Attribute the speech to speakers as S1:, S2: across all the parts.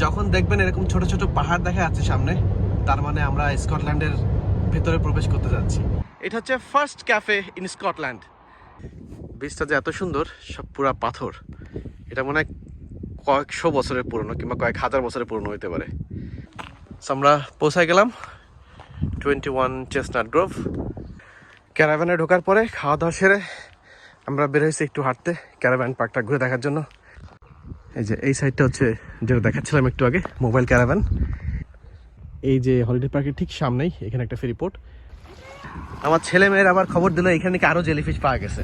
S1: যখন দেখবেন এরকম ছোট ছোট পাহাড় দেখা যাচ্ছে সামনে, তার মানে আমরা স্কটল্যান্ডের ভেতরে প্রবেশ করতে যাচ্ছি। এটা হচ্ছে ফার্স্ট ক্যাফে ইন স্কটল্যান্ড। বীজটা যে এত সুন্দর, সব পুরা পাথর। এটা মনে হয় কয়েকশো বছরের পুরনো কিংবা কয়েক হাজার বছরের পুরনো হতে পারে। আমরা পৌঁছায় গেলাম 21 চেস্টনাট গ্রোভ। ক্যারাভ্যানে ঢোকার পরে খাওয়া দাওয়া সেরে আমরা বের হয়েছি একটু হাঁটতে, ক্যারাভ্যান পার্কটা ঘুরে দেখার জন্য। এই যে এই সাইডটা হচ্ছে যেটা দেখাচ্ছিলাম একটু আগে, মোবাইল ক্যারাভ্যান। এই যে হলিডে পার্কের ঠিক সামনেই এখানে একটা ফেরিপোর্ট। আমার ছেলে মেয়ের আবার খবর দিল এখানে নাকি আরো জেলিফিশ পাওয়া গেছে।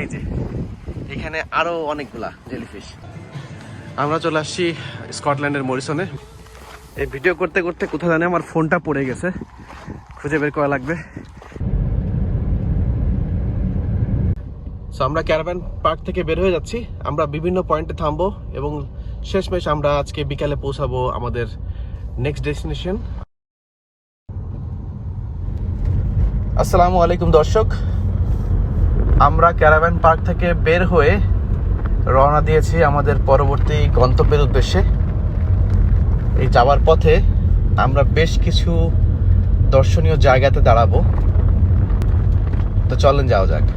S1: এই যে এখানে আরো অনেকগুলা জেলিফিশ। আমরা চলে আসছি স্কটল্যান্ডের মরিসনে। এই ভিডিও করতে করতে কোথাও জানি আমার ফোনটা পড়ে গেছে, খুঁজে বের করা লাগবে। সো আমরা ক্যারাভ্যান পার্ক থেকে বের হয়ে যাচ্ছি। আমরা বিভিন্ন পয়েন্টে থামবো এবং শেষমেশ আমরা আজকে বিকালে পৌঁছাবো আমাদের নেক্সট ডেস্টিনেশন। আসসালামু আলাইকুম দর্শক, আমরা ক্যারাভ্যান পার্ক থেকে বের হয়ে রওনা দিয়েছি আমাদের পরবর্তী গন্তব্যের উদ্দেশ্যে। এই যাওয়ার পথে আমরা বেশ কিছু দর্শনীয় জায়গাতে দাঁড়াবো, তো চলেন যাওয়া যাক।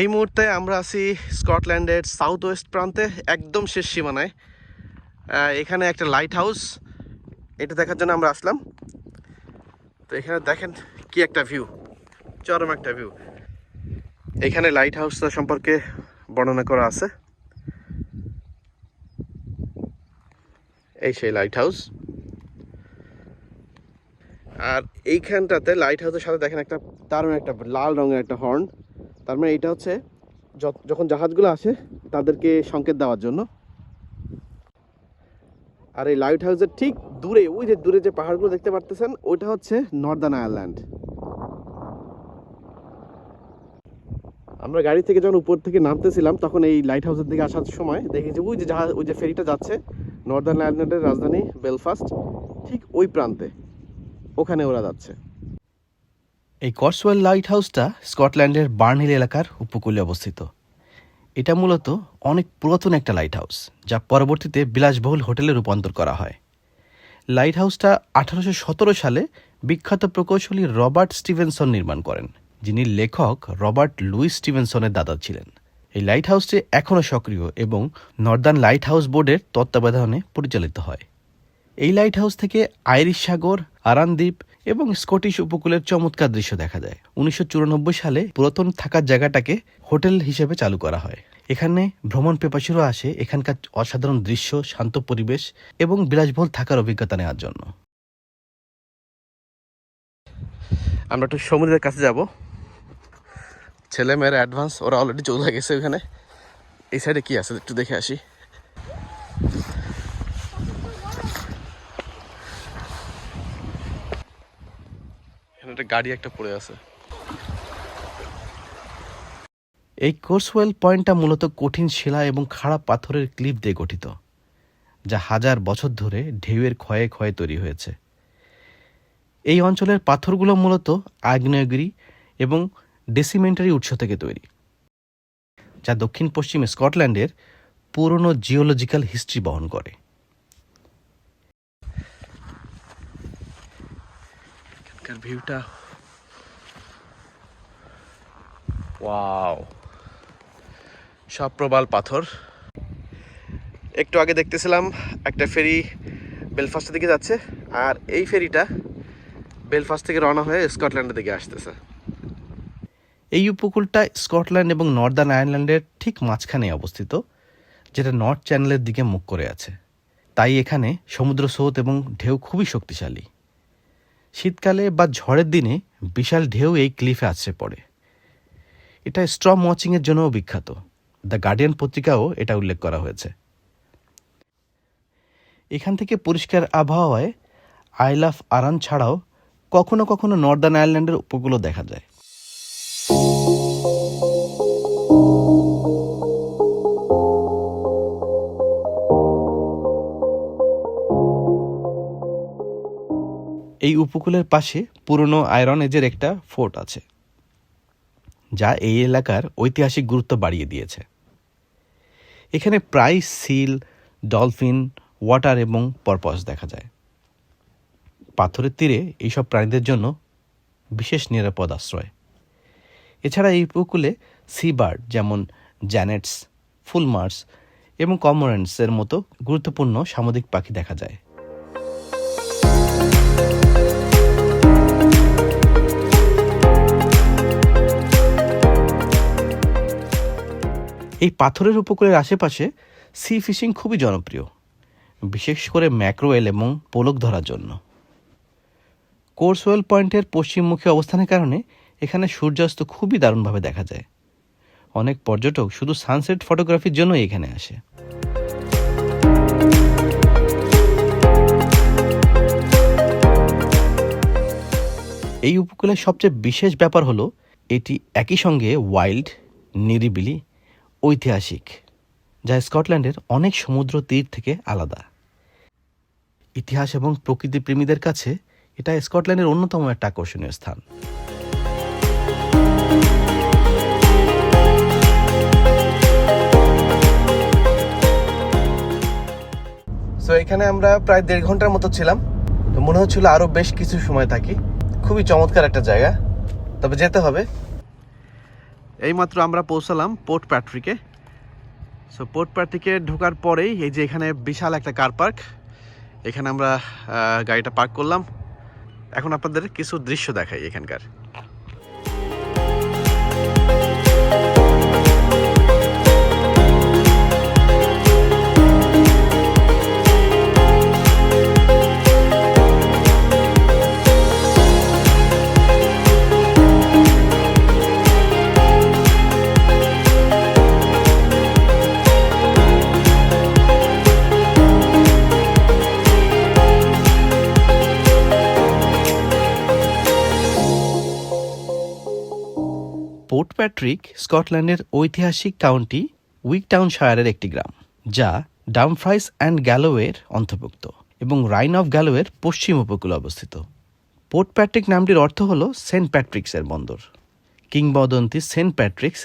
S1: এই মুহূর্তে আমরা আছি স্কটল্যান্ডের সাউথ ওয়েস্ট প্রান্তে, একদম শেষ সীমানায়। এখানে একটা লাইট হাউস, এটা দেখার জন্য আমরা আসলাম। তো এখানে দেখেন কি একটা ভিউ, চরম একটা ভিউ। এখানে লাইট হাউসটা সম্পর্কে বর্ণনা করা আছে। এই সেই লাইট হাউস। আর এইখানটাতে লাইট হাউসের সাথে দেখেন একটা দারুণ একটা লাল রঙের একটা হর্ন। তার মানে এটা হচ্ছে যখন জাহাজগুলো আসে তাদেরকে সংকেত দেওয়ার জন্য। আর এই লাইট হাউসের ঠিক দূরে, ওই যে দূরে যে পাহাড়গুলো দেখতে পারতেছেন, ওইটা হচ্ছে নর্দার্ন আয়ারল্যান্ড। আমরা গাড়ি থেকে যখন উপর থেকে নামতেছিলাম তখন এই লাইট হাউসের দিকে আসার সময় দেখি যে ওই যে জাহাজ, ওই যে ফেরিটা যাচ্ছে নর্দার্ন আয়ারল্যান্ডের রাজধানী বেলফাস্ট, ঠিক ওই প্রান্তে, ওখানে ওরা যাচ্ছে।
S2: এই কর্সওয়েল লাইট হাউসটা স্কটল্যান্ডের বার্নহিল এলাকার উপকূলে অবস্থিত। এটা মূলত অনেক পুরাতন একটা লাইট হাউস, যা পরবর্তীতে বিলাসবহুল হোটেলে রূপান্তর করা হয়। লাইট হাউসটা 1817 সালে বিখ্যাত প্রকৌশলী রবার্ট স্টিভেনসন নির্মাণ করেন, যিনি লেখক রবার্ট লুইস স্টিভেনসনের দাদা ছিলেন। এই লাইট হাউসটি এখনও সক্রিয় এবং নর্দার্ন লাইট হাউস বোর্ডের তত্ত্বাবধানে পরিচালিত হয়। এই লাইট হাউস থেকে আইরিশ সাগর, আরান দ্বীপ এবং স্কটিশ উপকূলের চমৎকার দৃশ্য দেখা যায়। 1994 সালে পুরাতন থাকার জায়গাটাকে হোটেল হিসেবে চালু করা হয়। এখানে ভ্রমণ পেপাসীরা আসে এখানকার অসাধারণ দৃশ্য, শান্ত পরিবেশ এবং বিলাসবহুল থাকার অভিজ্ঞতা নেওয়ার জন্য।
S1: আমরা একটু সমুদ্রের কাছে যাব। ছেলে মেয়ের অ্যাডভান্স, ওরা অলরেডি চলে গেছে ওখানে। এই সাইডে কি আছে একটু দেখে আসি। এখানে একটা গাড়ি একটা পড়ে আছে।
S2: এই কোর্সওয়েল পয়েন্টটা মূলত কঠিন শিলা এবং খাড়া পাথরের ক্লিফ দিয়ে গঠিত, যা হাজার বছর ধরে ঢেউয়ের ক্ষয়ে ক্ষয়ে তৈরি হয়েছে। এই অঞ্চলের পাথরগুলো মূলত আগ্নেয়গিরি এবং ডেসিমেন্টারি উৎস থেকে তৈরি, যা দক্ষিণ পশ্চিম স্কটল্যান্ডের পুরনো জিওলজিক্যাল হিস্ট্রি বহন করে।
S1: এখানকার ভিউটা ওয়াও, সব প্রবাল পাথর। একটু আগে দেখতেছিলাম একটা ফেরি বেলফাস্টের দিকে যাচ্ছে, আর এই ফেরিটা বেলফাস্ট থেকে রওনা হয়ে স্কটল্যান্ডের দিকে আসতেছে।
S2: এই উপকূলটা স্কটল্যান্ড এবং নর্দার্ন আয়ারল্যান্ডের ঠিক মাঝখানে অবস্থিত, যেটা নর্থ চ্যানেলের দিকে মুখ করে আছে। তাই এখানে সমুদ্র স্রোত এবং ঢেউ খুবই শক্তিশালী। শীতকালে বা ঝড়ের দিনে বিশাল ঢেউ এই ক্লিফে আছড়ে পড়ে। এটা স্টর্ম ওয়াচিংয়ের জন্যও বিখ্যাত। দ্য গার্ডিয়ান পত্রিকাও এটা উল্লেখ করা হয়েছে। এখান থেকে পরিষ্কার আবহাওয়ায় আইল অফ আরান ছাড়াও কখনো কখনো নর্দার্ন আয়ারল্যান্ডের উপকূলও দেখা যায়। এই উপকূলের পাশে পুরনো আয়রন এজের একটা ফোর্ট আছে, যা এই এলাকার ঐতিহাসিক গুরুত্ব বাড়িয়ে দিয়েছে। এখানে প্রায় সিল, ডলফিন, ওয়াটার এবং পরপস দেখা যায়। পাথরের তীরে এইসব প্রাণীদের জন্য বিশেষ নিরাপদ আশ্রয়। এছাড়া এই উপকূলে সি বার্ড যেমন জ্যানেটস, ফুলমার্স এবং কমরেন্টসের মতো গুরুত্বপূর্ণ সামুদ্রিক পাখি দেখা যায়। এই পাথরের উপকূলের আশেপাশে সি ফিশিং খুবই জনপ্রিয়, বিশেষ করে ম্যাক্রোয়েল এবং পোলক ধরার জন্য। কোর্সওয়েল পয়েন্টের পশ্চিমমুখী অবস্থানের কারণে এখানে সূর্যাস্ত খুবই দারুণভাবে দেখা যায়। অনেক পর্যটক শুধু সানসেট ফটোগ্রাফির জন্যই এখানে আসে। এই উপকূলের সবচেয়ে বিশেষ ব্যাপার হলো এটি একই সঙ্গে ওয়াইল্ড, নিরিবিলি, ঐতিহাসিক, যা স্কটল্যান্ডের অনেক সমুদ্র তীর থেকে আলাদা। ইতিহাস এবং প্রকৃতিপ্রেমীদের কাছে এটা স্কটল্যান্ডের অন্যতম একটা আকর্ষণীয় স্থান।
S1: সো এখানে আমরা প্রায় 1.5 ঘন্টার মতো ছিলাম। তো মনে হচ্ছিল আরো বেশ কিছু সময় থাকি। খুবই চমৎকার একটা জায়গা, তবে যেতে হবে। এইমাত্র আমরা পৌঁছালাম পোর্ট প্যাট্রিকে। সো পোর্ট প্যাট্রিকে ঢোকার পরেই এই যে এখানে বিশাল একটা কার পার্ক, এখানে আমরা গাড়িটা পার্ক করলাম। এখন আপনাদের কিছু দৃশ্য দেখাই এখানকার।
S2: পোর্ট প্যাট্রিক স্কটল্যান্ডের ঐতিহাসিক কাউন্টি উইকটাউনশায়ারের একটি গ্রাম, যা ডামফ্রাইস অ্যান্ড গ্যালোওয়ের অন্তর্ভুক্ত এবং রাইন অফ গ্যালোওয়ের পশ্চিম উপকূলে অবস্থিত। পোর্ট প্যাট্রিক নামটির অর্থ হল সেন্ট প্যাট্রিক্সের বন্দর। কিংবদন্তি সেন্ট প্যাট্রিক্স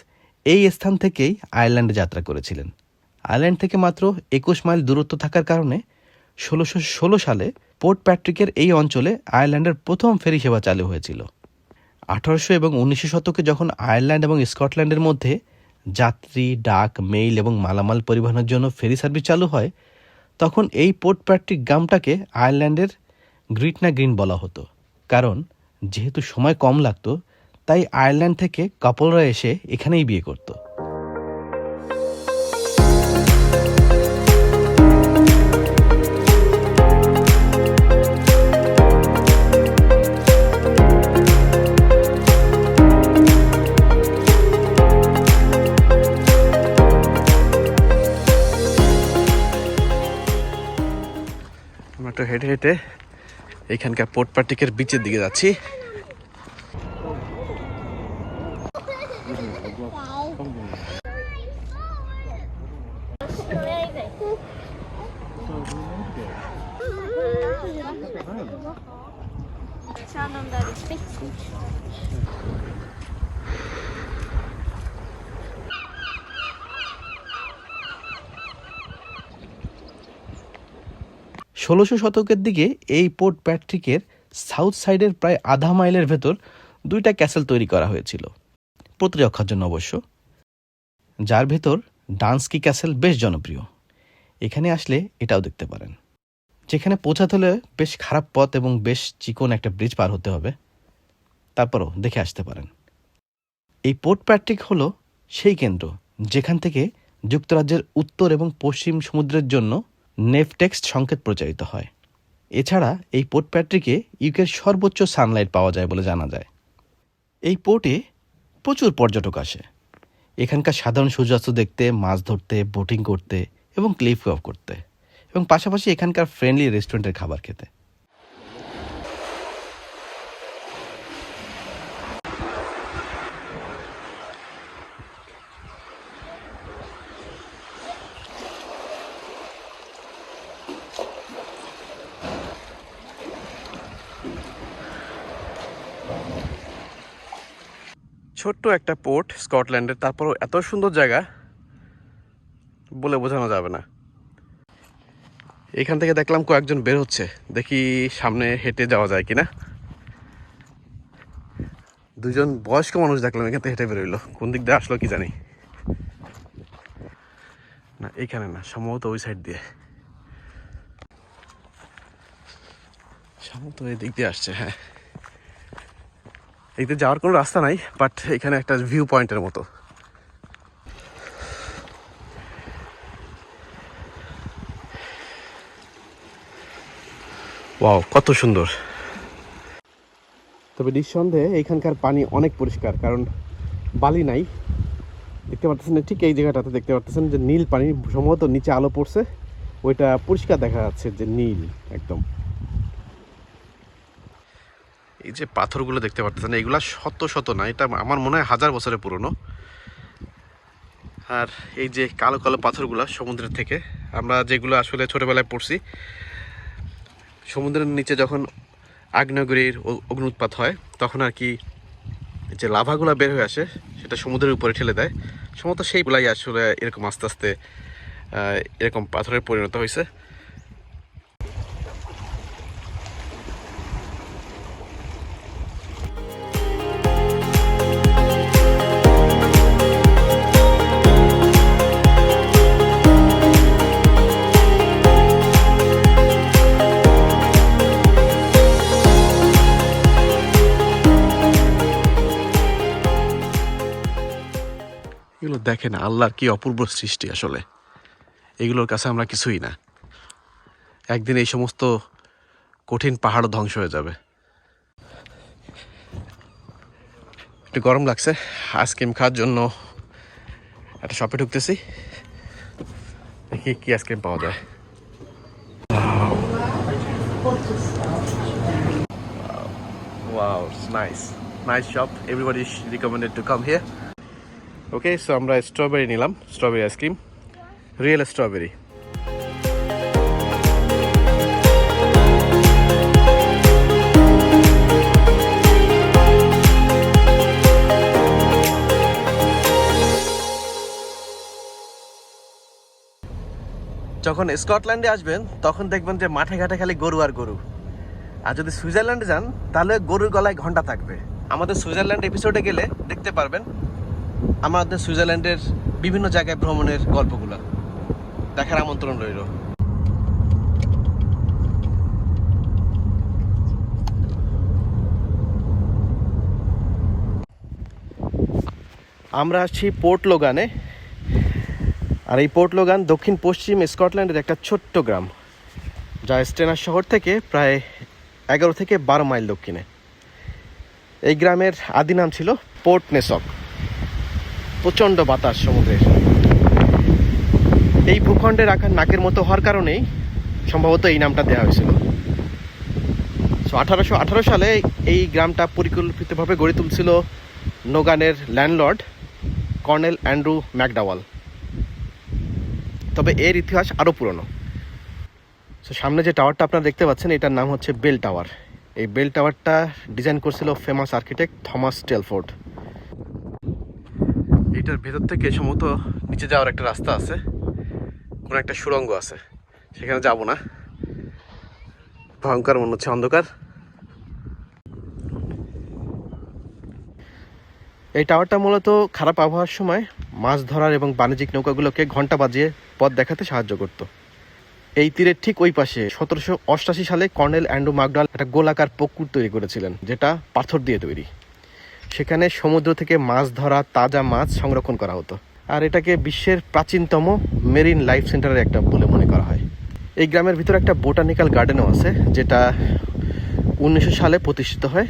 S2: এই স্থান থেকেই আয়ারল্যান্ডে যাত্রা করেছিলেন। আয়ারল্যান্ড থেকে মাত্র 21 মাইল দূরত্ব থাকার কারণে 1616 সালে পোর্ট প্যাট্রিকের এই অঞ্চলে আয়ারল্যান্ডের প্রথম ফেরি সেবা চালু হয়েছিল। 1800 এবং 1900 শতকে যখন আয়ারল্যান্ড এবং স্কটল্যান্ডের মধ্যে যাত্রী, ডাক, মেইল এবং মালামাল পরিবহনের জন্য ফেরি সার্ভিস চালু হয়, তখন এই পোর্ট প্যাট্রিক গ্রামটাকে আয়ারল্যান্ডের গ্রিটনা গ্রিন বলা হতো। কারণ যেহেতু সময় কম লাগতো, তাই আয়ারল্যান্ড থেকে কাপলরা এসে এখানেই বিয়ে করত।
S1: আমরা একটু হেঁটে হেঁটে এখানকার পোর্ট প্যাট্রিকের বিচের দিকে যাচ্ছি।
S2: ষোলোশো শতকের দিকে এই পোর্ট প্যাট্রিকের সাউথ সাইডের প্রায় আধা মাইলের ভেতর 2টা ক্যাসেল তৈরি করা হয়েছিল, প্রতিরক্ষার জন্য অবশ্য, যার ভেতর ডান্সকি ক্যাসেল বেশ জনপ্রিয়। এখানে আসলে এটাও দেখতে পারেন। যেখানে পৌঁছাতে হলে বেশ খারাপ পথ এবং বেশ চিকন একটা ব্রিজ পার হতে হবে, তারপরও দেখে আসতে পারেন। এই পোর্ট প্যাট্রিক হল সেই কেন্দ্র যেখান থেকে যুক্তরাজ্যের উত্তর এবং পশ্চিম সমুদ্রের জন্য নেভটেক্সট সংকেত প্রচারিত হয়। এছাড়া এই পোর্ট প্যাট্রিকে ইউকের সর্বোচ্চ সানলাইট পাওয়া যায় বলে জানা যায়। এই পোর্টে প্রচুর পর্যটক আসে এখানকার সাধারণ সূর্যাস্ত দেখতে, মাছ ধরতে, বোটিং করতে এবং ক্লিফ ওয়াক করতে, এবং পাশাপাশি এখানকার ফ্রেন্ডলি রেস্টুরেন্টের খাবার খেতে।
S1: ছোট্ট একটা পোর্ট স্কটল্যান্ডের, তারপরও এত সুন্দর জায়গা বলে বোঝানো যাবে না। এখান থেকে দেখলাম কয়েকজন বের হচ্ছে, দেখি সামনে হেঁটে যাওয়া যায় কিনা। দুজন বয়স্ক মানুষ দেখলাম এখান থেকে হেঁটে বেরোইলো, কোন দিক দিয়ে আসলো কি জানি না, এইখানে না, সম্ভবত ওই সাইড দিয়ে, সম্ভবত এই দিক দিয়ে আসছে। হ্যাঁ, এদিকে যাওয়ার কোনো রাস্তা নাই, বাট এখানে একটা ভিউ পয়েন্টের মতো। ওয়াও, কত সুন্দর। তবে নিঃসন্দেহে এইখানকার পানি অনেক পরিষ্কার, কারণ বালি নাই। দেখতে পাচ্ছেন ঠিক এই জায়গাটাতে দেখতে পাচ্ছেন যে নীল পানি, সম্ভবত নিচে আলো পড়ছে, ওইটা পরিষ্কার দেখা যাচ্ছে যে নীল একদম। এই যে পাথরগুলো দেখতে পাচ্ছেন, এইগুলা শত শত না, এটা আমার মনে হয় 1000 বছরের পুরনো। আর এই যে কালো কালো পাথরগুলো সমুদ্রের থেকে, আমরা যেগুলো আসলে ছোটোবেলায় পড়ছি, সমুদ্রের নিচে যখন আগ্নেয়গিরির অগ্নুৎপাত হয় তখন আর কি যে লাভাগুলো বের হয়ে আসে সেটা সমুদ্রের উপরে ঠেলে দেয়, সম্ভবত সেইগুলাই আসলে এরকম আস্তে আস্তে এরকম পাথরের পরিণত হয়েছে। এগুলো দেখেন আল্লাহর কি অপূর্ব সৃষ্টি, আসলে এগুলোর কাছে আমরা কিছুই না। একদিন এই সমস্ত কঠিন পাহাড়ও ধ্বংস হয়ে যাবে। একটু গরম লাগছে, আইসক্রিম খাওয়ার জন্য একটা শপে ঢুকতেছি, দেখি কি আইসক্রিম পাওয়া যায়। Wow, it's nice shop. Everybody is recommended to come here. Okay, so আমরা স্ট্রবেরি নিলাম, স্ট্রবেরি আইসক্রিম, রিয়েল স্ট্রবেরি। যখন স্কটল্যান্ডে আসবেন তখন দেখবেন যে মাঠে ঘাটে খালি গরু আর গরু। আর যদি সুইজারল্যান্ডে যান তাহলে গরুর গলায় ঘন্টা থাকবে। আমাদের সুইজারল্যান্ড এপিসোডে গেলে দেখতে পারবেন আমাদের সুইজারল্যান্ডের বিভিন্ন জায়গায় ভ্রমণের গল্পগুলো দেখার আমন্ত্রণ রইল। আমরা আসছি পোর্ট লোগানে, আর এই পোর্ট লোগান দক্ষিণ পশ্চিম স্কটল্যান্ডের একটা ছোট্ট গ্রাম, যা স্টেনার শহর থেকে প্রায় 11 থেকে 12 মাইল দক্ষিণে। এই গ্রামের আদি নাম ছিল পোর্ট নেসক। প্রচণ্ড বাতাস সমুদ্রের, এই ভূখণ্ডের আকার নাকের মতো হওয়ার কারণেই সম্ভবত এই নামটা দেওয়া হয়েছিল। 1818 সালে এই গ্রামটা পরিকল্পিতভাবে গড়ে তুলছিল নোগানের ল্যান্ডলর্ড কর্নেল অ্যান্ড্রু ম্যাকডাওয়াল। তবে এর ইতিহাস আরও পুরনো। তো সামনে যে টাওয়ারটা আপনারা দেখতে পাচ্ছেন এটার নাম হচ্ছে বেল টাওয়ার। এই বেল টাওয়ারটা ডিজাইন করছিল ফেমাস আর্কিটেক্ট থমাস টেলফোর্ড। এটার ভেতর থেকে সম্ভবত নিচে যাওয়ার একটা রাস্তা আছে, কোনো একটা সুড়ঙ্গ আছে, সেখানে যাব না, ভয়ঙ্কর মনে হচ্ছে, অন্ধকার। এই টাওয়ারটা মূলত খারাপ আবহাওয়ার সময় মাছ ধরার এবং বাণিজ্যিক নৌকাগুলোকে ঘন্টা বাজিয়ে পথ দেখাতে সাহায্য করত। এই তীরের ঠিক ওই পাশে 1788 সালে কর্নেল অ্যান্ড্রু ম্যাকডাওয়াল একটা গোলাকার পুকুর তৈরি করেছিলেন, যেটা পাথর দিয়ে তৈরি। সেখানে সমুদ্র থেকে মাছ ধরা তাজা মাছ সংরক্ষণ করা হতো, আর এটাকে বিশ্বের প্রাচীনতম মেরিন লাইফ সেন্টারের একটা বলে মনে করা হয়। এই গ্রামের ভিতরে একটা বোটানিক্যাল গার্ডেনও আছে, যেটা 1900 সালে প্রতিষ্ঠিত হয়।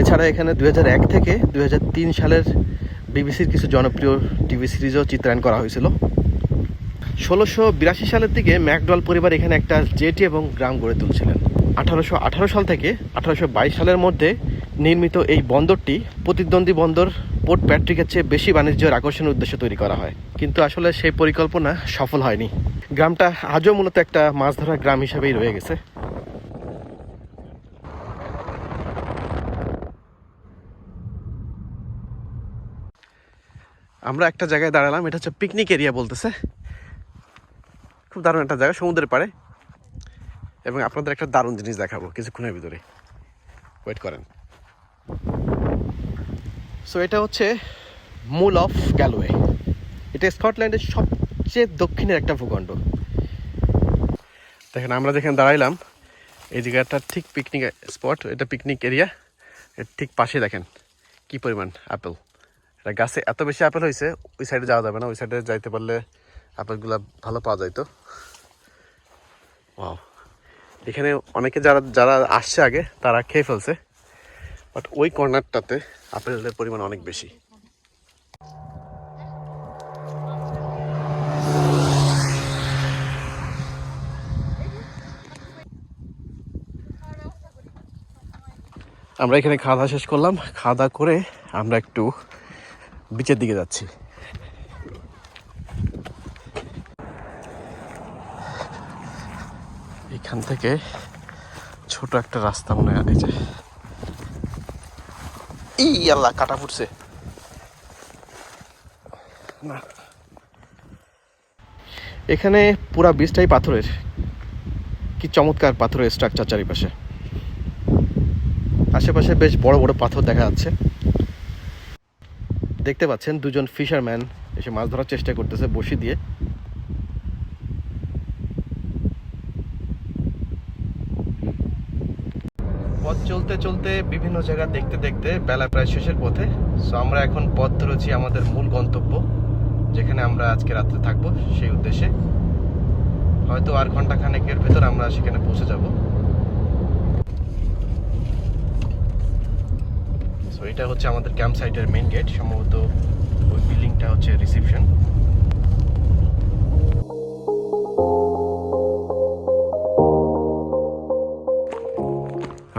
S1: এছাড়া এখানে 2001 থেকে 2003 সালের বিবিসির কিছু জনপ্রিয় টিভি সিরিজও চিত্রায়ন করা হয়েছিল। 1682 সালের দিকে ম্যাকডওয়াল পরিবার এখানে একটা জেটি এবং গ্রাম গড়ে তুলছিলেন। 1818 সাল থেকে 1822 সালের মধ্যে নির্মিত এই বন্দরটি প্রতিদ্বন্দ্বী বন্দর পোর্ট প্যাট্রিকের চেয়ে বেশি বাণিজ্যের আকর্ষণের উদ্দেশ্যে তৈরি করা হয়, কিন্তু আসলে সেই পরিকল্পনা সফল হয়নি। গ্রামটা আজও মূলত একটা মাছ ধরার গ্রাম হিসেবেই রয়ে গেছে। আমরা একটা জায়গায় দাঁড়ালাম, এটা হচ্ছে পিকনিক এরিয়া বলতেছে। খুব দারুণ একটা জায়গা, সমুদ্রের পাড়ে। এবং আপনাদের একটা দারুণ জিনিস দেখাবো কিছুক্ষণের ভিতরে, ওয়েট করেন। সো এটা হচ্ছে মুল অফ গ্যালওয়ে। এটা স্কটল্যান্ডের সবচেয়ে দক্ষিণের একটা ভূখণ্ড। দেখেন আমরা যেখানে দাঁড়াইলাম এই জায়গাটা ঠিক পিকনিক স্পট, এটা পিকনিক এরিয়া। এর ঠিক পাশে দেখেন কি পরিমাণ আপেল। এটা গাছে এত বেশি আপেল হয়েছে, ওই সাইডে যাওয়া যাবে না, ওই সাইডে যাইতে পারলে আপেলগুলো ভালো পাওয়া যাইতো। ওয়াও, এখানে অনেকে যারা যারা আসছে আগে তারা খেয়ে ফেলছে, বাট ওই কর্নারটাতে আপেলের পরিমাণ অনেক বেশি। আমরা এখানে খাওয়া দাওয়া শেষ করলাম, খাওয়া দাওয়া করে আমরা একটু বিচের দিকে যাচ্ছি। এখান থেকে ছোট একটা রাস্তা মনে হয়, এই আল্লাহ কাটা ফুটছে না। এখানে পুরা বীজটাই পাথরের, কি চমৎকার পাথরের স্ট্রাকচার চারিপাশে। আশেপাশে বেশ বড় বড় পাথর দেখা যাচ্ছে। দেখতে পাচ্ছেন দুজন ফিশারম্যান এসে মাছ ধরার চেষ্টা করতেছে বড়শি দিয়ে। পথ চলতে চলতে বিভিন্ন জায়গা দেখতে দেখতে বেলা প্রায় শেষের পথে। সো আমরা এখন পথ ধরেছি আমাদের মূল গন্তব্য, যেখানে আমরা আজকে রাত্রে থাকবো সেই উদ্দেশ্যে। হয়তো আর ঘন্টাখানেকের ভেতর আমরা সেখানে পৌঁছে যাব। সো এটা হচ্ছে আমাদের ক্যাম্প সাইটের মেইন গেট, সম্ভবত ওই বিল্ডিংটা হচ্ছে রিসেপশন।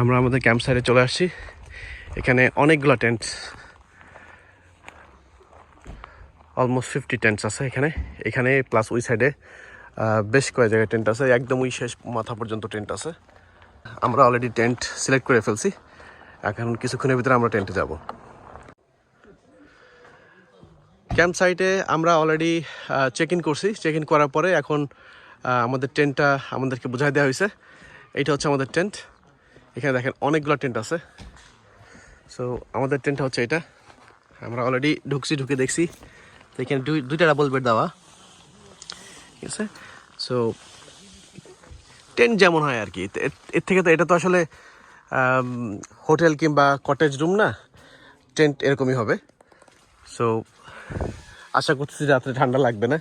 S1: আমরা আমাদের ক্যাম্প সাইটে চলে আসছি। এখানে অনেকগুলো টেন্ট, অলমোস্ট 50 টেন্টস আছে এখানে প্লাস ওই সাইডে বেশ কয়েক জায়গায় টেন্ট আছে, একদম ওই শেষ মাথা পর্যন্ত টেন্ট আছে। আমরা অলরেডি টেন্ট সিলেক্ট করে ফেলছি, এখন কিছুক্ষণের ভিতরে আমরা টেন্টে যাব। ক্যাম্প সাইটে আমরা অলরেডি চেক ইন করছি। চেক ইন করার পরে এখন আমাদের টেন্টটা আমাদেরকে বুঝাই দেওয়া হয়েছে। এইটা হচ্ছে আমাদের টেন্ট। এখানে দেখেন অনেকগুলো টেন্ট আছে। সো আমাদের টেন্টটা হচ্ছে এটা। আমরা অলরেডি ঢুকে দেখছি এখানে দুইটা ডাবল বেড দেওয়া, ঠিক আছে। সো টেন্ট যেমন হয় আর কি, এর থেকে তো এটা তো আসলে হোটেল কিংবা কটেজ রুম না, টেন্ট এরকমই হবে। সো আশা করছি রাত্রে ঠান্ডা লাগবে না।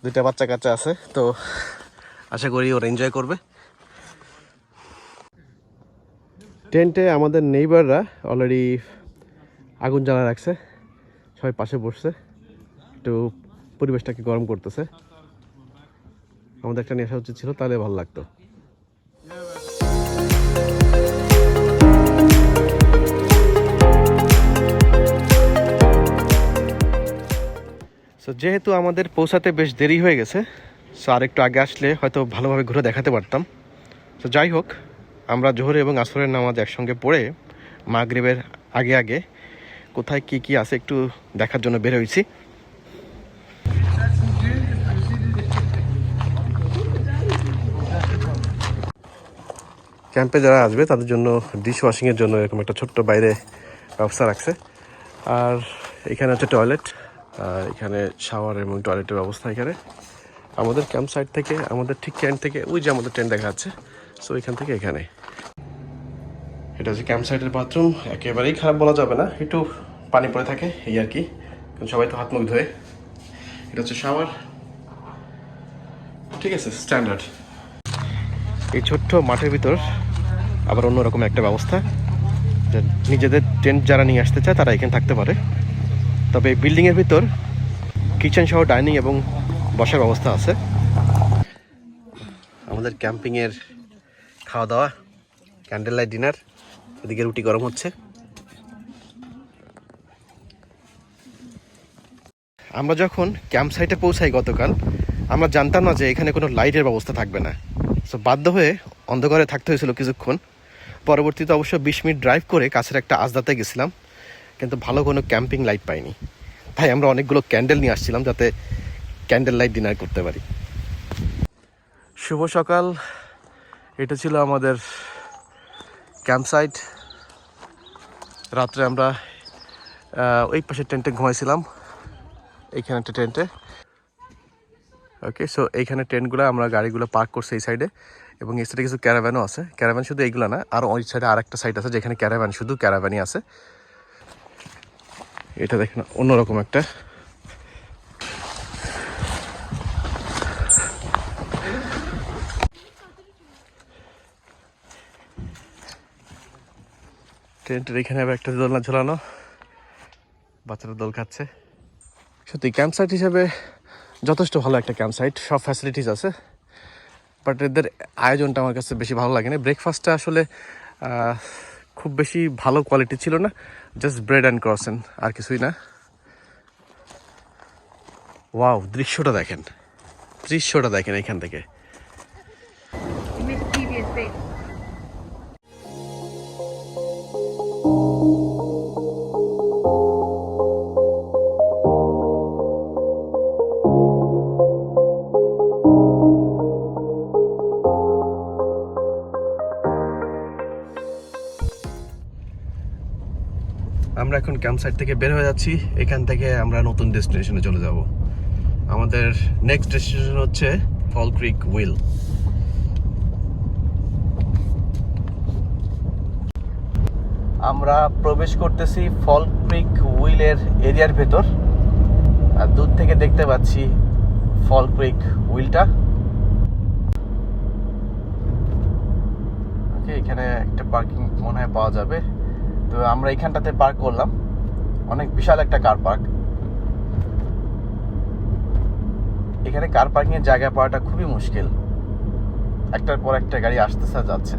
S1: দুইটা বাচ্চা কাচ্চা আছে, তো আশা করি ওরা এনজয় করবে। টেন্টে আমাদের নেইবাররা অলরেডি আগুন জ্বালা রাখছে, সবাই পাশে বসছে, একটু পরিবেশটাকে গরম করতেছে। আমাদের একটা নিয়ে আসা উচিত ছিল, তাহলে ভালো লাগতো। সো যেহেতু আমাদের পৌঁছাতে বেশ দেরি হয়ে গেছে, সো আর একটু আগে আসলে হয়তো ভালোভাবে ঘুরে দেখাতে পারতাম। তো যাই হোক, আমরা জোহর এবং আসরের নামাজ একসঙ্গে পড়ে মাগরিবের আগে আগে কোথায় কি কি আছে একটু দেখার জন্য বের হয়েছি। ক্যাম্পে যারা আসবে তাদের জন্য ডিশ ওয়াশিংয়ের জন্য এরকম একটা ছোট্ট বাইরে ব্যবস্থা রাখছে। আর এখানে হচ্ছে টয়লেট, এখানে শাওয়ার এবং টয়লেটের ব্যবস্থা। এখানে আমাদের ক্যাম্প সাইট থেকে, আমাদের ঠিক টেন্ট থেকে, ওই যে আমাদের টেন্ট দেখা যাচ্ছে, সো এখান থেকে এখানে এটা হচ্ছে ক্যাম্প সাইটের বাথরুম। একেবারেই খারাপ বলা যাবে না, একটু পানি পড়ে থাকে এই আর কি, সবাই তো হাত মুখ ধোয়। এটা হচ্ছে শাওয়ার, ঠিক আছে, স্ট্যান্ডার্ড। এই ছোট্ট মাঠের ভিতর আবার অন্যরকম একটা ব্যবস্থা, যে নিজেদের টেন্ট যারা নিয়ে আসতে চায় তারা এখানে থাকতে পারে। তবে এই বিল্ডিংয়ের ভিতর কিচেন সহ ডাইনিং এবং বসার ব্যবস্থা আছে। আমাদের ক্যাম্পিংয়ের খাওয়া দাওয়া, ক্যান্ডেল লাইট ডিনার, এদিকে রুটি গরম হচ্ছে। আমরা যখন ক্যাম্প সাইটে পৌঁছাই গতকাল, আমরা জানতাম না যে এখানে কোনো লাইটের ব্যবস্থা থাকবে না। সো বাধ্য হয়ে অন্ধকারে থাকতে হয়েছিল কিছুক্ষণ। পরবর্তীতে অবশ্য 20 মিনিট ড্রাইভ করে কাছের একটা আজদাতে গেছিলাম, কিন্তু ভালো কোনো ক্যাম্পিং লাইট পাইনি। তাই আমরা অনেকগুলো ক্যান্ডেল নিয়ে আসছিলাম যাতে ক্যান্ডেল লাইট ডিনার করতে পারি। শুভ সকাল, এটা ছিল আমাদের ক্যাম্প সাইট। রাত্রে আমরা ওই পাশে টেন্টে ঘুমাইছিলাম, এইখানে একটা টেন্টে। ওকে, সো এইখানে টেন্টগুলো আমরা গাড়িগুলো পার্ক করছি এই সাইডে, এবং এই সাইডে কিছু ক্যারাভ্যানও আছে। ক্যারাভ্যান শুধু এইগুলো না, আর ওই সাইডে আর একটা সাইড আছে যেখানে ক্যারাভ্যান, শুধু ক্যারাভ্যানই আছে। এটা দেখেন অন্যরকম একটা টেন্টের। এখানে আবার একটা দোলনা ঝোলানো, বাচ্চারা দোল খাচ্ছে। সত্যি ক্যাম্প সাইট হিসেবে যথেষ্ট ভালো একটা ক্যাম্প সাইট, সব ফ্যাসিলিটিস আছে। বাট এদের আয়োজনটা আমার কাছে বেশি ভালো লাগে না। ব্রেকফাস্টটা আসলে খুব বেশি ভালো কোয়ালিটি ছিল না, জাস্ট ব্রেড অ্যান্ড ক্রসেন, আর কিছুই না। ওয়াও, দৃশ্যটা দেখেন, দৃশ্যটা দেখেন এখান থেকে। আমরা এখন ক্যাম্প সাইট থেকে বের হয়ে যাচ্ছি। এখান থেকে আমরা নতুন ডেস্টিনেশনে চলে যাব। আমাদের নেক্সট ডেস্টিনেশন হচ্ছে ফল ক্রিক উইল। আমরা প্রবেশ করতেছি ফল ক্রিক উইলের এরিয়ার ভেতর, আর দূর থেকে দেখতে পাচ্ছি ফল ক্রিক উইলটা। ওকে, এখানে একটা পার্কিং মনে হয় পাওয়া যাবে, তো আমরা এখানটাতে পার্ক করলাম। অনেক বিশাল একটা কার পার্ক। এখানে কার পার্কিং এর জায়গা পাওয়াটা খুবই মুশকিল, একটার পর একটা গাড়ি আসতেছে যাচ্ছে।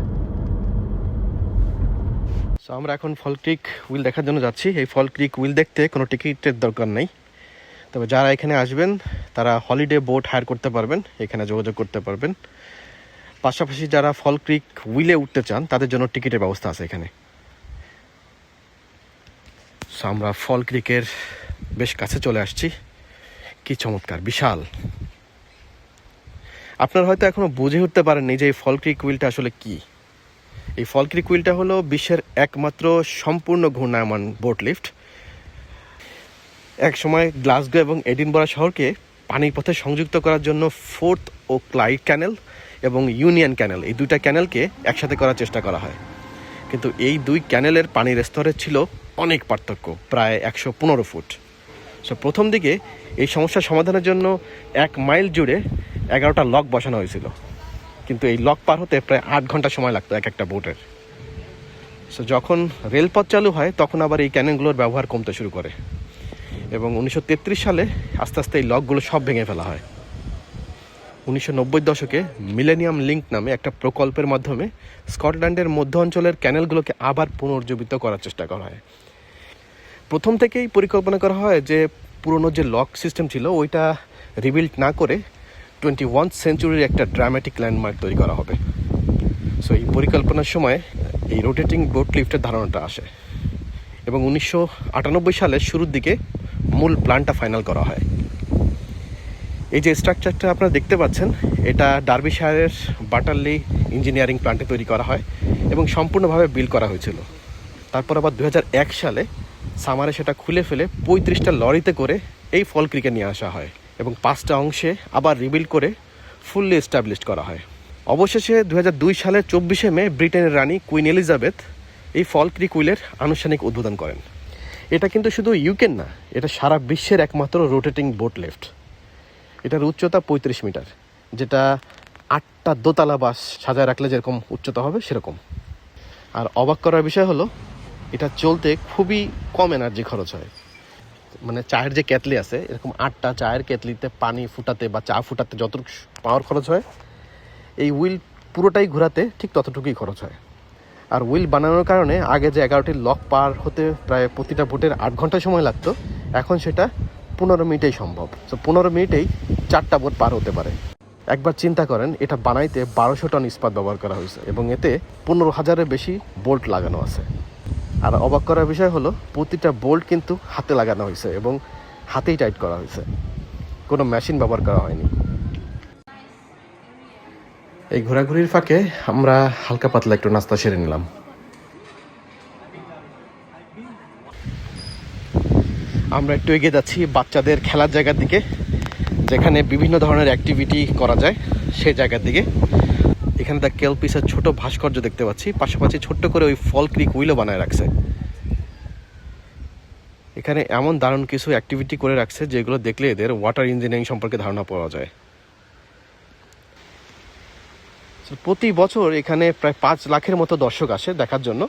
S1: সো আমরা এখন ফল ক্রিক উইল দেখার জন্য যাচ্ছি। এই ফল ক্রিক উইল দেখতে কোনো টিকিটের দরকার নেই, তবে যারা এখানে আসবেন তারা হলিডে বোট হায়ার করতে পারবেন, এখানে যোগাযোগ করতে পারবেন। পাশাপাশি যারা ফল ক্রিক উইলে উঠতে চান তাদের জন্য টিকিটের ব্যবস্থা আছে এখানে। সো আমরা ফল ক্রিকের বেশ কাছে চলে আসছি। কি চমৎকার, বিশাল। আপনারা হয়তো এখনো বুঝে উঠতে পারেননি যে এই ফল ক্রিক উইলটা আসলে কি। এই ফল ক্রিক উইলটা হলো বিশ্বের একমাত্র সম্পূর্ণ ঘূর্ণায়মান বোট লিফট। এক সময় গ্লাসগো এবং এডিনবরা শহরকে পানির পথে সংযুক্ত করার জন্য ফোর্থ ও ক্লাইড ক্যানেল এবং ইউনিয়ন ক্যানেল, এই দুইটা ক্যানেলকে একসাথে করার চেষ্টা করা হয়। কিন্তু এই দুই ক্যানেলের পানির স্তরে ছিল অনেক পার্থক্য, প্রায় 115 ফুট। সো প্রথম দিকে এই সমস্যার সমাধানের জন্য 1 মাইল জুড়ে 11টা লক বসানো হয়েছিল, কিন্তু এই লক পার হতে প্রায় 8 ঘন্টা সময় লাগতো এক একটা বোটের। সো যখন রেলপথ চালু হয় তখন আবার এই ক্যানেলগুলোর ব্যবহার কমতে শুরু করে, এবং 1933 সালে আস্তে আস্তে এই লকগুলো সব ভেঙে ফেলা হয়। 1990 দশকে মিলেনিয়াম লিঙ্ক নামে একটা প্রকল্পের মাধ্যমে স্কটল্যান্ডের মধ্য অঞ্চলের ক্যানেলগুলোকে আবার পুনর্জীবিত করার চেষ্টা করা হয়। প্রথম থেকেই পরিকল্পনা করা হয় যে পুরনো যে লক সিস্টেম ছিল ওইটা রিবিল্ড না করে 21 সেঞ্চুরির একটা ড্রামাটিক ল্যান্ডমার্ক তৈরি করা হবে। সো এই পরিকল্পনার সময় এই রোটেটিং বোট লিফটের ধারণাটা আসে, এবং 1998 সালের শুরুর দিকে মূল প্ল্যানটা ফাইনাল করা হয়। এই যে স্ট্রাকচারটা আপনারা দেখতে পাচ্ছেন, এটা ডার্বিশায়ারের বাটারলি ইঞ্জিনিয়ারিং প্ল্যান্টে তৈরি করা হয় এবং সম্পূর্ণভাবে বিল্ড করা হয়েছিল। তারপর আবার 2001 সালে সামারে সেটা খুলে ফেলে 35টা লরিতে করে এই ফল ক্রিকে নিয়ে আসা হয়, এবং 5টা অংশে আবার রিবিল্ড করে ফুললি এস্টাবলিশড করা হয়। অবশেষে 2002 সালের 24শে মে ব্রিটেনের রানী কুইন এলিজাবেথ এই ফল ক্রিক উইলের আনুষ্ঠানিক উদ্বোধন করেন। এটা কিন্তু শুধু ইউকের না, এটা সারা বিশ্বের একমাত্র রোটেটিং বোট লিফট। এটার উচ্চতা 35 মিটার, যেটা 8টা দোতলা বাস সাজায় রাখলে যেরকম উচ্চতা হবে সেরকম। আর অবাক করার বিষয় হলো এটা চলতে খুবই কম এনার্জি খরচ হয়। মানে চায়ের যে কেতলি আছে, এরকম 8টা চায়ের কেতলিতে পানি ফুটাতে বা চা ফুটাতে যতটুকু পাওয়ার খরচ হয়, এই হুইল পুরোটাই ঘোরাতে ঠিক ততটুকুই খরচ হয়। আর হুইল বানানোর কারণে আগে যে 11টি লক পার হতে প্রায় প্রতিটা বোটের 8 ঘন্টা সময় লাগতো, এখন সেটা 15 মিনিটেই সম্ভব। তো 15 মিনিটেই 4টা বোট পার হতে পারে। একবার চিন্তা করেন, এটা বানাইতে 1200 টন ইস্পাত ব্যবহার করা হয়েছে, এবং এতে 15,000-এর বেশি বোল্ট লাগানো আছে। আর অবাক করার বিষয় হলো প্রতিটা বোল্ট কিন্তু হাতে লাগানো হয়েছে, এবং হাতেই টাইট করা হয়েছে, কোনো মেশিন ব্যবহার করা হয়নি। এই ঘোরাঘুরির ফাঁকে আমরা হালকা পাতলা একটু নাস্তা সেরে নিলাম। আমরা একটু এগিয়ে যাচ্ছি বাচ্চাদের খেলার জায়গার দিকে, যেখানে বিভিন্ন ধরনের অ্যাক্টিভিটি করা যায় সেই জায়গার দিকে। এখানে দ্য কেলপিসের ছোট ভাস্কর্য দেখতে পাচ্ছি, পাশাপাশি ছোট্ট করে ওই ফল ক্রিক হুইলও বানায় রাখছে। এখানে এমন দারুণ কিছু অ্যাক্টিভিটি করে রাখছে যেগুলো দেখলে এদের ওয়াটার ইঞ্জিনিয়ারিং সম্পর্কে ধারণা পাওয়া যায়। প্রতি বছর এখানে প্রায় 5 লাখের মতো দর্শক আসে দেখার জন্য।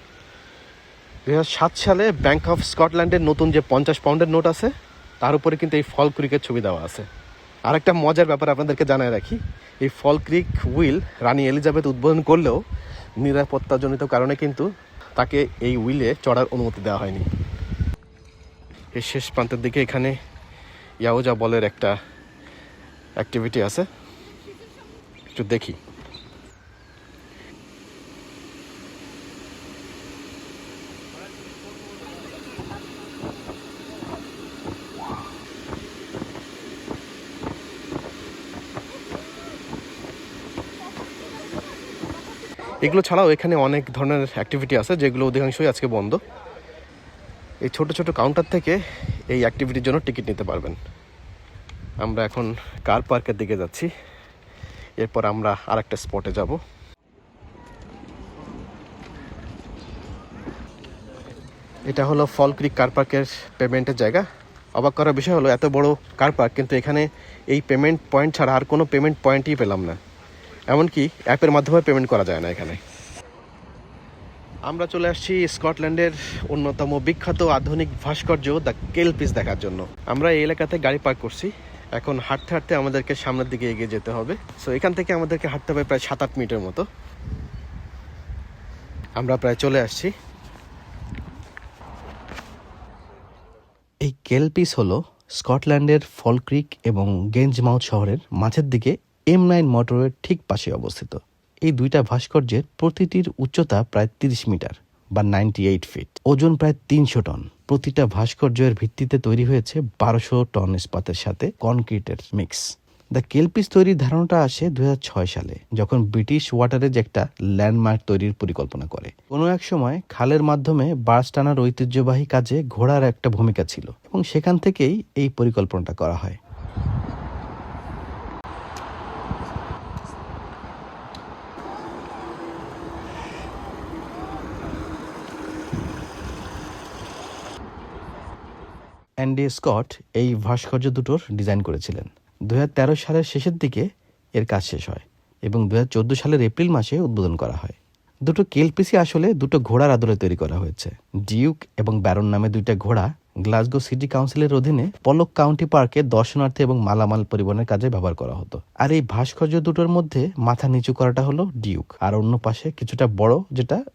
S1: 2007 সালে ব্যাংক অফ স্কটল্যান্ডের নতুন যে 50 পাউন্ডের নোট আছে তার উপরে কিন্তু এই ফল ক্রিকের ছবি দেওয়া আছে। আর একটা মজার ব্যাপার আপনাদেরকে জানায় রাখি, এই ফল ক্রিক হুইল রানী এলিজাবেথ উদ্বোধন করলেও নিরাপত্তাজনিত কারণে কিন্তু তাকে এই হুইলে চড়ার অনুমতি দেওয়া হয়নি। এই শেষ প্রান্তের দিকে এখানে ইয়াওজা বলের একটা অ্যাক্টিভিটি আছে, একটু দেখি। এগুলো ছাড়াও এখানে অনেক ধরনের অ্যাক্টিভিটি আছে যেগুলো অধিকাংশই আজকে বন্ধ। এই ছোট ছোট কাউন্টার থেকে এই অ্যাক্টিভিটির জন্য টিকিট নিতে পারবেন। আমরা এখন কার পার্কের দিকে যাচ্ছি, এরপর আমরা আরেকটা স্পটে যাব। এটা হলো ফল ক্রিক কার পার্কের পেমেন্টের জায়গা। অবাক করার বিষয় হলো এত বড় কার পার্ক, কিন্তু এখানে এই পেমেন্ট পয়েন্ট ছাড়া আর কোনো পেমেন্ট পয়েন্টই পেলাম না। এমনকি অ্যাপের মাধ্যমে পেমেন্ট করা যায় না এখানে। আমরা চলে আসছি স্কটল্যান্ডের অন্যতম বিখ্যাত আধুনিক ভাস্কর্য দ্য কেলপিস দেখার জন্য। আমরা এই এলাকাতে গাড়ি পার্ক করছি, এখন হাঁটতে হাঁটতে আমাদেরকে সামনের দিকে এগিয়ে যেতে হবে। সো এখান থেকে আমাদেরকে হাঁটতে হবে প্রায় 7-8 মিনিটের মতো। আমরা প্রায় চলে আসছি।
S2: এই কেলপিস হলো স্কটল্যান্ডের ফল ক্রিক এবং গেঞ্জমাউথ শহরের মাঝের দিকে M9 মোটরওয়ের ঠিক পাশে অবস্থিত। এই দুইটা ভাস্কর্যের প্রতিটির উচ্চতা প্রায় 30 মিটার বা 98 ফিট, ওজন প্রায় 300 টন। প্রতিটা ভাস্কর্যের ভিত্তিতে তৈরি হয়েছে 1200 টন ইস্পাতের সাথে কনক্রিটের মিক্স। দ্য কেলপিস তৈরির ধারণাটা আসে 2006 সালে, যখন ব্রিটিশ ওয়াটারেজ একটা ল্যান্ডমার্ক তৈরির পরিকল্পনা করে। কোনো এক সময় খালের মাধ্যমে বাস টানার ঐতিহ্যবাহী কাজে ঘোড়ার একটা ভূমিকা ছিল এবং সেখান থেকেই এই পরিকল্পনাটা করা হয়। অ্যান্ডি স্কট এই ভাস্কর্য দুটোর ডিজাইন করেছিলেন। 2013 সালের শেষের দিকে এর কাজ শেষ হয় এবং 2014 সালের এপ্রিল মাসে উদ্বোধন করা হয়। দুটো কেলপিসই আসলে দুটো ঘোড়ার আদলে তৈরি করা হয়েছে। ডিউক এবং ব্যারন নামে দুইটা ঘোড়া গ্লাসগো সিটি কাউন্সিলের অধীনে পলক কাউন্টি পার্কে দর্শনার্থী এবং মালামাল পরিবহনের কাজে ব্যবহার করা হতো। আর এই ভাস্কর্য দুটোর মধ্যে মাথা নিচু করাটা হলো ডিউক, আর অন্য পাশে কিছুটা বড়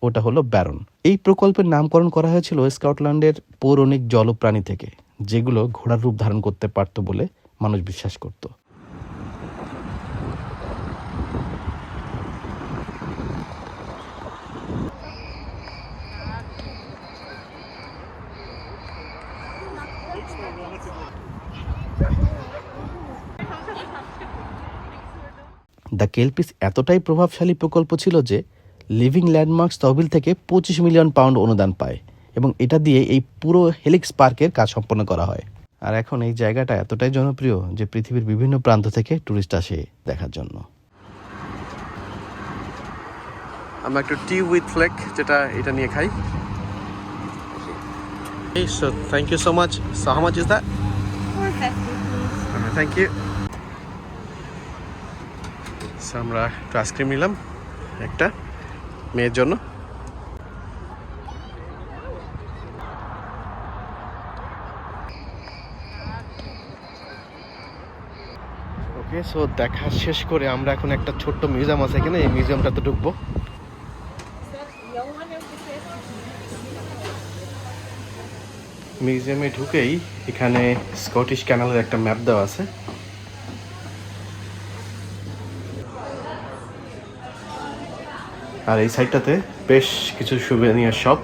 S2: ওটা হলো ব্যারন। এই প্রকল্পের নামকরণ করা হয়েছিল স্কটল্যান্ডের পৌরাণিক জলপ্রাণী থেকে, যেগুলো ঘোড়ার রূপ ধারণ করতে পারত বলে মানুষ বিশ্বাস করত। দ্য কেলপিস এতটাই প্রভাবশালী প্রকল্প ছিল যে লিভিং ল্যান্ডমার্কস তহবিল থেকে 25 মিলিয়ন পাউন্ড অনুদান পায় এবং এটা দিয়ে এই পুরো হেলিক্স পার্কের কাজ সম্পন্ন করা হয়। আর এখন এই জায়গাটা এতটাই জনপ্রিয় যে পৃথিবীর বিভিন্ন প্রান্ত থেকে টুরিস্ট আসে দেখার জন্য।
S1: আমরা একটু টি উইথ ফ্লেক যেটা এটা নিয়ে খাই। So thank you so much. So how much is that?
S3: 450, please.
S1: Thank you. So আমরা একটু আইসক্রিম নিলাম একটা মেয়ের জন্য। ওকে, সো দেখা শেষ করে আমরা এখন একটা ছোট্ট মিউজিয়াম আছে এখানে, এই মিউজিয়ামটাতে ঢুকবো। মিউজিয়ামে ঢুকেই এখানে স্কটিশ ক্যানালের একটা ম্যাপ দেওয়া আছে। আর এই সাইডটাতে বেশ কিছু সুভেনিয়ার শপ।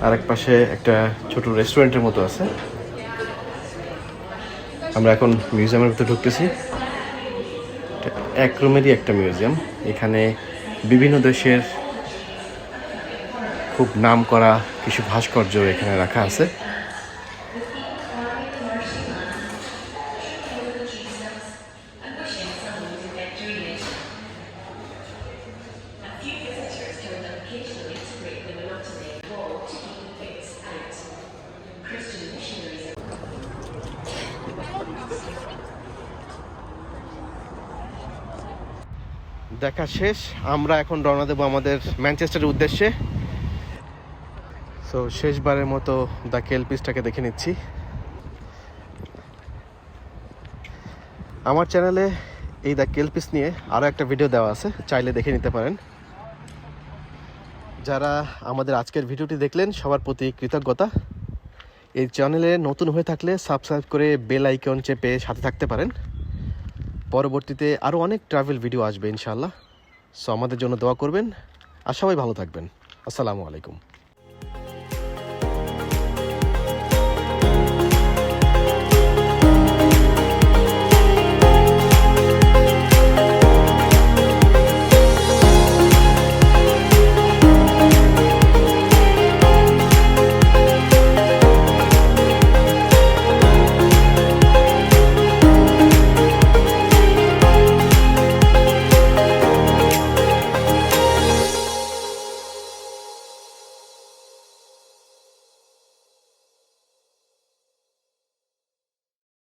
S1: আর এক পাশে একটা ছোট রেস্টুরেন্টের মতো আছে। আমরা এখন মিউজিয়ামের ভিতরে ঢুকতেছি। এটা এক রুমেরই একটা মিউজিয়াম। এখানে বিভিন্ন দেশের খুব নাম করা কিছু ভাস্কর্য এখানে রাখা আছে। দেখা শেষ, আমরা এখন রওনা দেবো আমাদের ম্যানচেস্টারের উদ্দেশ্যে। সো শেষবারের মতো দ্য কেলপিসটাকে দেখে নিচ্ছি। আমার চ্যানেলে এই দ্য কেলপিস নিয়ে আরও একটা ভিডিও দেওয়া আছে, চাইলে দেখে নিতে পারেন। যারা আমাদের আজকের ভিডিওটি দেখলেন সবার প্রতি কৃতজ্ঞতা। এই চ্যানেলে নতুন হয়ে থাকলে সাবস্ক্রাইব করে বেল আইকন চেপে সাথে থাকতে পারেন। পরবর্তীতে আরও অনেক ট্রাভেল ভিডিও আসবে ইনশাআল্লাহ। সো আমাদের জন্য দোয়া করবেন আর সবাই ভালো থাকবেন। আসসালামু আলাইকুম।